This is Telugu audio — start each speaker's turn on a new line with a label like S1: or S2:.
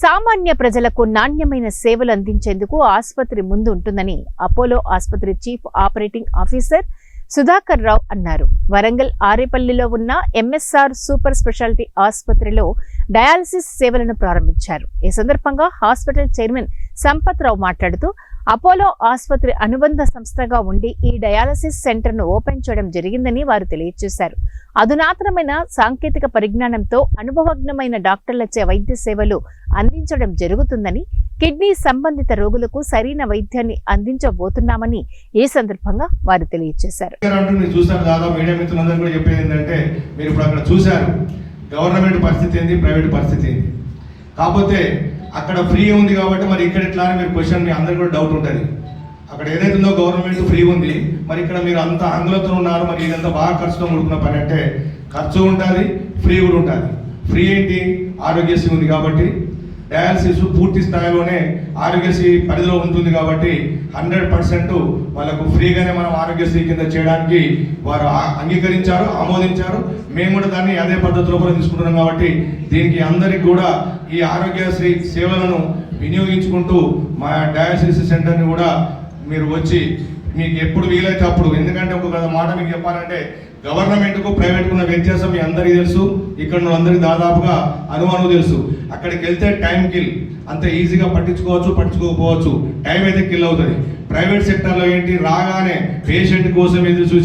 S1: సామాన్య ప్రజలకు నాణ్యమైన సేవలు అందించేందుకు ఆసుపత్రి ముందు ఉంటుందని అపోలో ఆసుపత్రి చీఫ్ ఆపరేటింగ్ ఆఫీసర్ సుధాకర్ రావు అన్నారు. వరంగల్ ఆరేపల్లిలో ఉన్న ఎంఎస్ఆర్ సూపర్ స్పెషాలిటీ ఆసుపత్రిలో డయాలసిస్ సేవలను ప్రారంభించారు. ఈ సందర్భంగా హాస్పిటల్ చైర్మన్ సంపత్ రావు మాట్లాడుతూ అపోలో ఆసుపత్రి అనుబంధ సంస్థగా ఉండి ఈ డయాలసిస్ సెంటర్ను ఓపెన్ చేయడం జరిగిందని వారు తెలియజేశారు. అధునాతనమైన సాంకేతిక పరిజ్ఞానంతో అనుభవజ్ఞమైన డాక్టర్లచే వైద్య సేవలు అందించడం జరుగుతుందని, కిడ్నీ సంబంధిత రోగులకు సరైన వైద్యాన్ని అందించబోతున్నామని ఈ సందర్భంగా వారు తెలియజేశారు.
S2: గవర్నమెంట్ పరిస్థితి ఏంది, ప్రైవేట్ పరిస్థితి ఏంది, కాకపోతే అక్కడ ఫ్రీ ఉంది కాబట్టి మరి ఇక్కడ ఎట్లా అని మీరు క్వశ్చన్ మీ అందరికీ కూడా డౌట్ ఉంటుంది. అక్కడ ఏదైతే ఉందో గవర్నమెంట్ ఫ్రీ ఉంది, మరి ఇక్కడ మీరు అంత ఆంగ్లంతో ఉన్నారు, మరి ఇదంతా బాగా ఖర్చుతో ముడుకున్న పని అంటే ఖర్చు ఉంటుంది, ఫ్రీ కూడా ఉంటుంది. ఫ్రీ ఏంటి, ఆరోగ్యశ్రీ ఉంది కాబట్టి డయాలసిస్ పూర్తి స్థాయిలోనే ఆరోగ్యశ్రీ పరిధిలో ఉంటుంది కాబట్టి 100% వాళ్ళకు ఫ్రీగానే మనం ఆరోగ్యశ్రీ కింద చేయడానికి వారు అంగీకరించారు, ఆమోదించారు. మేము కూడా దాన్ని అదే పద్ధతిలో కూడా తీసుకుంటున్నాం కాబట్టి దీనికి అందరికి కూడా ఈ ఆరోగ్యశ్రీ సేవలను వినియోగించుకుంటూ మా డయాలసిస్ సెంటర్ని కూడా మీరు వచ్చి మీకు ఎప్పుడు వీలైతే అప్పుడు, ఎందుకంటే ఒక మాట మీకు చెప్పాలంటే గవర్నమెంట్కు ప్రైవేట్కు ఉన్న వ్యత్యాసం మీ అందరికీ తెలుసు, ఇక్కడ అందరికీ దాదాపుగా అనుమానం తెలుసు. అక్కడికి వెళ్తే టైం కిల్, అంత ఈజీగా పట్టించుకోకపోవచ్చు, టైం అయితే కిల్ అవుతుంది. ప్రైవేట్ సెక్టర్లో ఏంటి, రాగానే పేషెంట్ కోసం ఎదురు చూసి